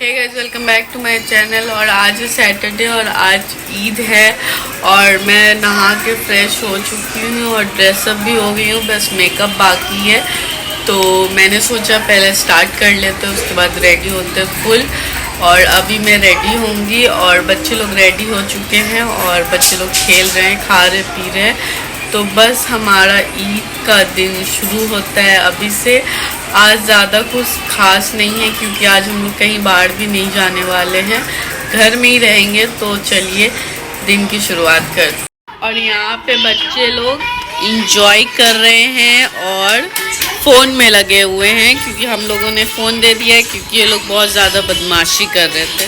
Hey guys, welcome back to my channel. और आज है सैटरडे और आज ईद है और मैं नहा के फ्रेश हो चुकी हूँ और ड्रेसअप भी हो गई हूँ, बस मेकअप बाकी है। तो मैंने सोचा पहले स्टार्ट कर लेते हैं, उसके बाद रेडी होते फुल। और अभी मैं रेडी होंगी और बच्चे लोग रेडी हो चुके हैं और बच्चे लोग खेल रहे हैं, खा रहे पी रहे हैं। तो बस हमारा ईद का दिन शुरू होता है अभी से। आज ज़्यादा कुछ खास नहीं है क्योंकि आज हम लोग कहीं बाहर भी नहीं जाने वाले हैं, घर में ही रहेंगे। तो चलिए दिन की शुरुआत करते हैं। और यहाँ पे बच्चे लोग इंजॉय कर रहे हैं और फ़ोन में लगे हुए हैं क्योंकि हम लोगों ने फ़ोन दे दिया है क्योंकि ये लोग बहुत ज़्यादा बदमाशी कर रहे थे।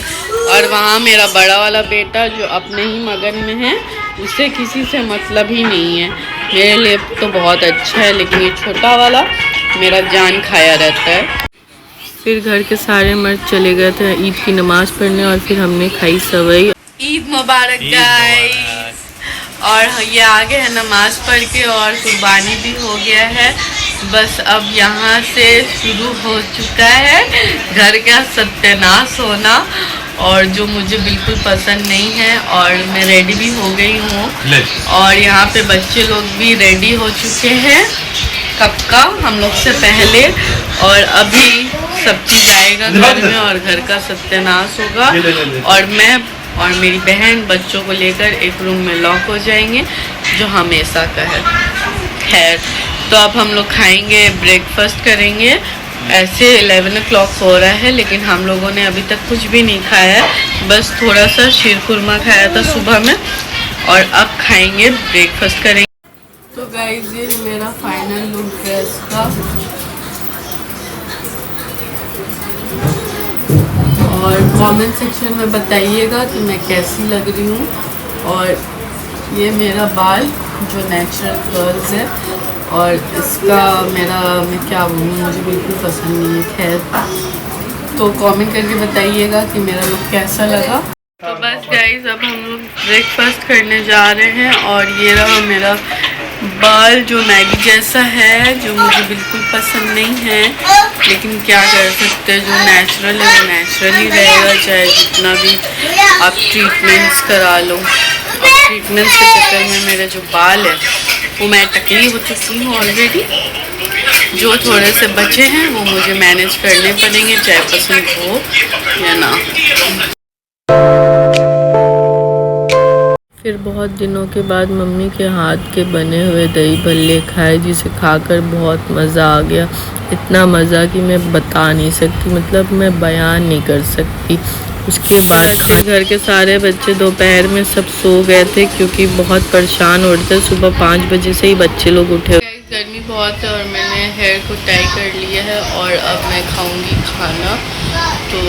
और वहाँ मेरा बड़ा वाला बेटा जो अपने ही मगन में है, उसे किसी से मतलब ही नहीं है। मेरे लिए तो बहुत अच्छा है, लेकिन ये छोटा वाला मेरा जान खाया रहता है। फिर घर के सारे मर्द चले गए थे ईद की नमाज़ पढ़ने और फिर हमने खाई सवई। ईद मुबारक गाइस। और ये आगे है नमाज पढ़ के और कुर्बानी भी हो गया है। बस अब यहाँ से शुरू हो चुका है घर का सत्यानाश होना, और जो मुझे बिल्कुल पसंद नहीं है। और मैं रेडी भी हो गई हूँ और यहाँ पे बच्चे लोग भी रेडी हो चुके हैं कब का, हम लोग से पहले। और अभी सब चीज़ आएगा घर में और घर का सत्यानाश होगा। और मैं और मेरी बहन बच्चों को लेकर एक रूम में लॉक हो जाएंगे, जो हमेशा का है। खैर, तो अब हम लोग खाएंगे, ब्रेकफास्ट करेंगे। ऐसे 11 o'clock हो रहा है, लेकिन हम लोगों ने अभी तक कुछ भी नहीं खाया है, बस थोड़ा सा शीर खुरमा खाया था सुबह में। और अब खाएंगे, ब्रेकफास्ट करेंगे। तो गाइस, ये मेरा फाइनल लुक ड्रेस का। और कमेंट सेक्शन में बताइएगा कि मैं कैसी लग रही हूँ। और ये मेरा बाल जो नेचुरल कर्ल्स है, और इसका मैं क्या बोलूँ, मुझे बिल्कुल पसंद नहीं है। खैर, तो कमेंट करके बताइएगा कि मेरा लुक कैसा लगा। तो बस गाइस, अब हम लोग ब्रेकफास्ट करने जा रहे हैं। और ये रहा मेरा बाल जो मैगी जैसा है, जो मुझे बिल्कुल पसंद नहीं है, लेकिन क्या कर सकते हैं, जो नेचुरल है वो नेचुरल ही रहेगा, चाहे जितना भी आप ट्रीटमेंट्स करा लो। और ट्रीटमेंट्स के चक्कर में मेरे जो बाल है वो मैं टकली हो चुकी हूँ ऑलरेडी। जो थोड़े से बचे हैं वो मुझे मैनेज करने पड़ेंगे, चाहे पसंद हो या ना। फिर बहुत दिनों के बाद मम्मी के हाथ के बने हुए दही भल्ले खाए, जिसे खाकर बहुत मज़ा आ गया। इतना मज़ा कि मैं बता नहीं सकती, मतलब मैं बयान नहीं कर सकती। उसके बाद घर के सारे बच्चे दोपहर में सब सो गए थे क्योंकि बहुत परेशान हो रहे थे। सुबह 5 बजे से ही बच्चे लोग उठे। गर्मी बहुत है और मैंने हेयर को टाई कर लिया है और अब मैं खाऊंगी खाना। तो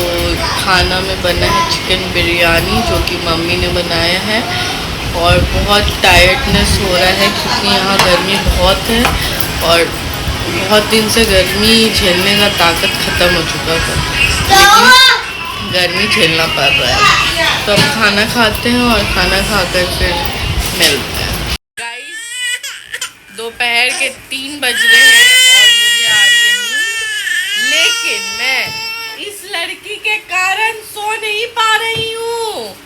खाना में बना है चिकन बिरयानी, जो कि मम्मी ने बनाया है। और बहुत टायर्डनेस हो रहा है क्योंकि यहाँ गर्मी बहुत है और बहुत दिन से गर्मी झेलने का ताकत ख़त्म हो चुका था, लेकिन गर्मी झेलना पड़ रहा है। तो अब खाना खाते हैं और खाना खाकर फिर मिलते हैं। गाइस, दोपहर के 3 बज रहे हैं और मुझे आ रही है नींद, लेकिन मैं इस लड़की के कारण सो नहीं पा रही हूँ।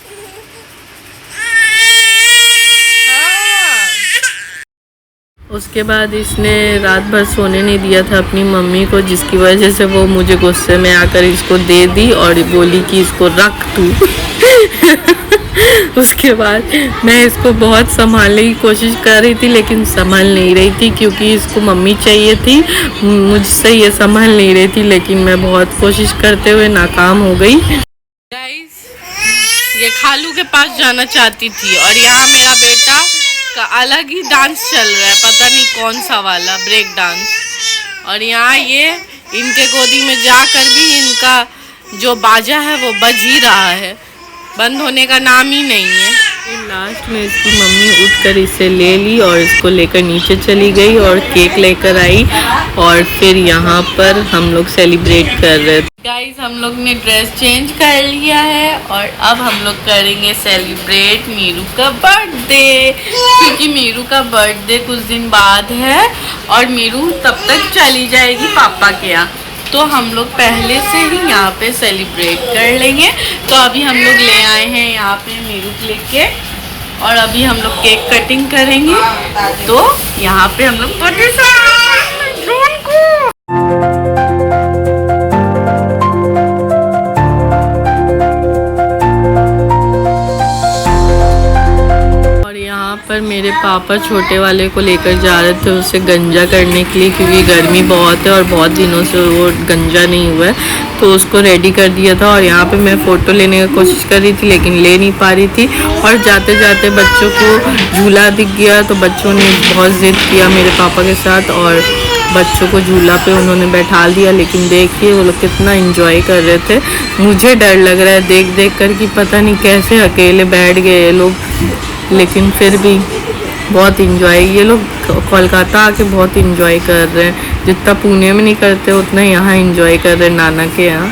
उसके बाद इसने रात भर सोने नहीं दिया था अपनी मम्मी को, जिसकी वजह से वो मुझे गुस्से में आकर इसको दे दी और बोली कि इसको रख तू। उसके बाद मैं इसको बहुत संभालने की कोशिश कर रही थी, लेकिन संभाल नहीं रही थी क्योंकि इसको मम्मी चाहिए थी, मुझसे ये संभाल नहीं रही थी। लेकिन मैं बहुत कोशिश करते हुए नाकाम हो गई। गाइस, ये खालू के पास जाना चाहती थी और यहाँ मेरा बेटा का अलग ही डांस चल रहा है, पता नहीं कौन सा वाला ब्रेक डांस। और यहाँ ये इनके गोदी में जाकर भी इनका जो बाजा है वो बज ही रहा है, बंद होने का नाम ही नहीं है। फिर लास्ट में इसकी मम्मी उठकर इसे ले ली और इसको लेकर नीचे चली गई और केक लेकर आई। और फिर यहाँ पर हम लोग सेलिब्रेट कर रहे थे। गाइस, हम लोग ने ड्रेस चेंज कर लिया है और अब हम लोग करेंगे सेलिब्रेट मीरू का बर्थडे, क्योंकि मीरू का बर्थडे कुछ दिन बाद है और मीरू तब तक चली जाएगी पापा के यहाँ। तो हम लोग पहले से ही यहाँ पे सेलिब्रेट कर लेंगे। तो अभी हम लोग ले आए हैं यहाँ पे मीरूक लेके और अभी हम लोग केक कटिंग करेंगे। तो यहाँ पे हम लोग पर मेरे पापा छोटे वाले को लेकर जा रहे थे उसे गंजा करने के लिए, क्योंकि गर्मी बहुत है और बहुत दिनों से वो गंजा नहीं हुआ है। तो उसको रेडी कर दिया था और यहाँ पे मैं फ़ोटो लेने की कोशिश कर रही थी लेकिन ले नहीं पा रही थी। और जाते जाते बच्चों को झूला दिख गया तो बच्चों ने बहुत ज़िद किया मेरे पापा के साथ और बच्चों को झूला पे उन्होंने बैठा दिया। लेकिन देखिए वो लोग कितना एंजॉय कर रहे थे। मुझे डर लग रहा है देख देख कर कि पता नहीं कैसे अकेले बैठ गए ये लोग, लेकिन फिर भी बहुत इंजॉय, ये लोग कोलकाता आके बहुत इंजॉय कर रहे हैं। जितना पुणे में नहीं करते उतना यहाँ इंजॉय कर रहे हैं नाना के यहाँ।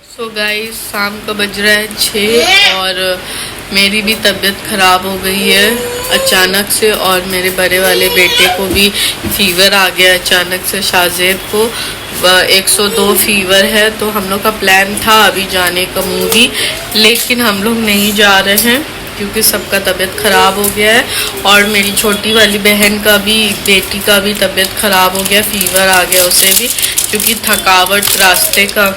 सो गाइस शाम का बज रहा है 6 और मेरी भी तबीयत ख़राब हो गई है अचानक से और मेरे बड़े वाले बेटे को भी फीवर आ गया अचानक से। शाहजेब को 102 फीवर है। तो हम लोग का प्लान था अभी जाने का मूवी, लेकिन हम लोग नहीं जा रहे हैं क्योंकि सबका तबीयत ख़राब हो गया है। और मेरी छोटी वाली बहन का भी, बेटी का भी तबीयत ख़राब हो गया, फीवर आ गया उसे भी, क्योंकि थकावट रास्ते का,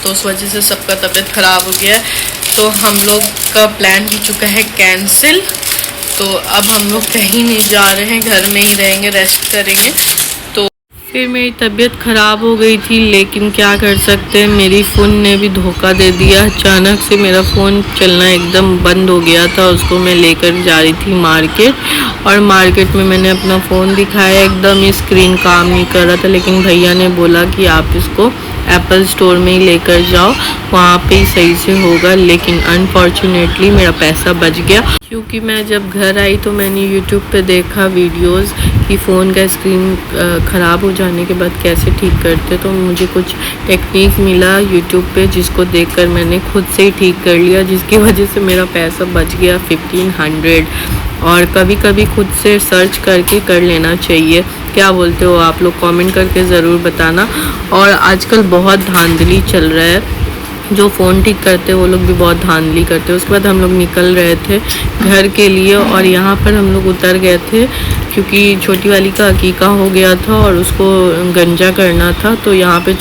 तो उस वजह से सबका तबीयत ख़राब हो गया है। तो हम लोग का प्लान हो चुका है कैंसिल। तो अब हम लोग कहीं नहीं जा रहे हैं, घर में ही रहेंगे, रेस्ट करेंगे। तो फिर मेरी तबीयत ख़राब हो गई थी, लेकिन क्या कर सकते हैं, मेरी फ़ोन ने भी धोखा दे दिया। अचानक से मेरा फ़ोन चलना एकदम बंद हो गया था। उसको मैं लेकर जा रही थी मार्केट और मार्केट में मैंने अपना फ़ोन दिखाया, एकदम स्क्रीन काम नहीं कर रहा था। लेकिन भैया ने बोला कि आप इसको एप्पल स्टोर में ही लेकर जाओ, वहाँ पे ही सही से होगा। लेकिन अनफॉर्चुनेटली मेरा पैसा बच गया, क्योंकि मैं जब घर आई तो मैंने यूट्यूब पे देखा वीडियोस कि फ़ोन का स्क्रीन ख़राब हो जाने के बाद कैसे ठीक करते। तो मुझे कुछ टेक्निक मिला यूट्यूब पे, जिसको देखकर मैंने खुद से ही ठीक कर लिया, जिसकी वजह से मेरा पैसा बच गया 1500। और कभी कभी खुद से सर्च करके कर लेना चाहिए। क्या बोलते हो आप लोग, कमेंट करके ज़रूर बताना। और आजकल बहुत धांधली चल रहा है, जो फ़ोन ठीक करते हैं वो लोग भी बहुत धांधली करते हैं। उसके बाद हम लोग निकल रहे थे घर के लिए और यहाँ पर हम लोग उतर गए थे क्योंकि छोटी वाली का अकीका हो गया था और उसको गंजा करना था। तो यहाँ पे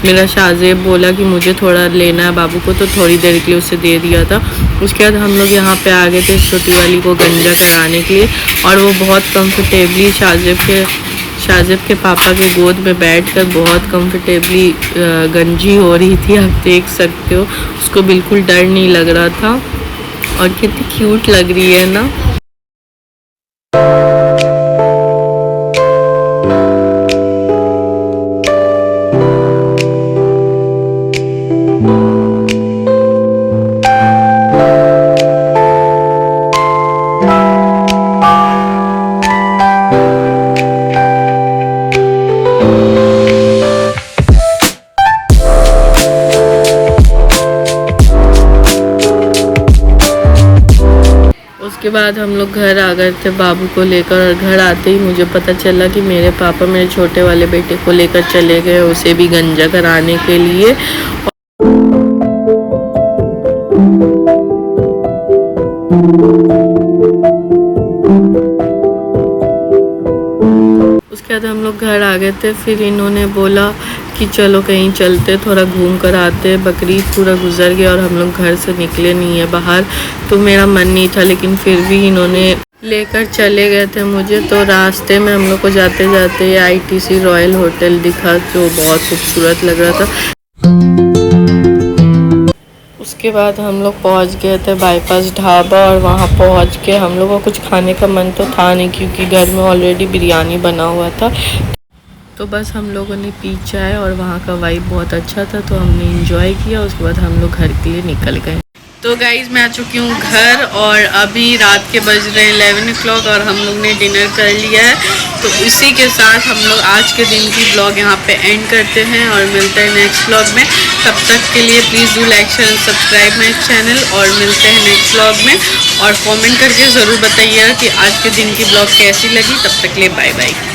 मेरा शाहजेब बोला कि मुझे थोड़ा लेना है बाबू को, तो थोड़ी देर के लिए उसे दे दिया था। उसके बाद हम लोग यहाँ पे आ गए थे छोटी वाली को गंजा कराने के लिए और वो बहुत कंफर्टेबली शाहजेब के पापा के गोद में बैठकर बहुत कंफर्टेबली गंजी हो रही थी। आप देख सकते हो उसको बिल्कुल डर नहीं लग रहा था और कितनी क्यूट लग रही है ना। उसके बाद हम लोग घर आ गए थे बाबू को लेकर और घर आते ही मुझे पता चला कि मेरे पापा मेरे छोटे वाले बेटे को लेकर चले गए उसे भी गंजा कराने के लिए। उसके बाद हम लोग घर आ गए थे। फिर इन्होंने बोला कि चलो कहीं चलते, थोड़ा घूम कर आते। बकरीद पूरा गुजर गया और हम लोग घर से निकले नहीं है बाहर, तो मेरा मन नहीं था, लेकिन फिर भी इन्होंने लेकर चले गए थे मुझे। तो रास्ते में हम लोग को जाते जाते ITC रॉयल होटल दिखा जो बहुत खूबसूरत लग रहा था। उसके बाद हम लोग पहुंच गए थे बाईपास ढाबा और वहां पहुंच के हम लोग को कुछ खाने का मन तो था नहीं, क्योंकि घर में ऑलरेडी बिरयानी बना हुआ था। तो बस हम लोगों ने पी चाय और वहाँ का वाइब बहुत अच्छा था, तो हमने एंजॉय किया। उसके बाद हम लोग घर के लिए निकल गए। तो गाइज़ मैं आ चुकी हूँ घर और अभी रात के बज रहे हैं 11 o'clock और हम लोग ने डिनर कर लिया है। तो इसी के साथ हम लोग आज के दिन की ब्लॉग यहाँ पे एंड करते हैं और मिलते हैं नेक्स्ट ब्लॉग में। तब तक के लिए please do like share and subscribe my channel और मिलते हैं नेक्स्ट ब्लॉग में। और कमेंट करके ज़रूर बताइएगा कि आज के दिन की ब्लॉग कैसी लगी। तब तक के लिए बाय बाय।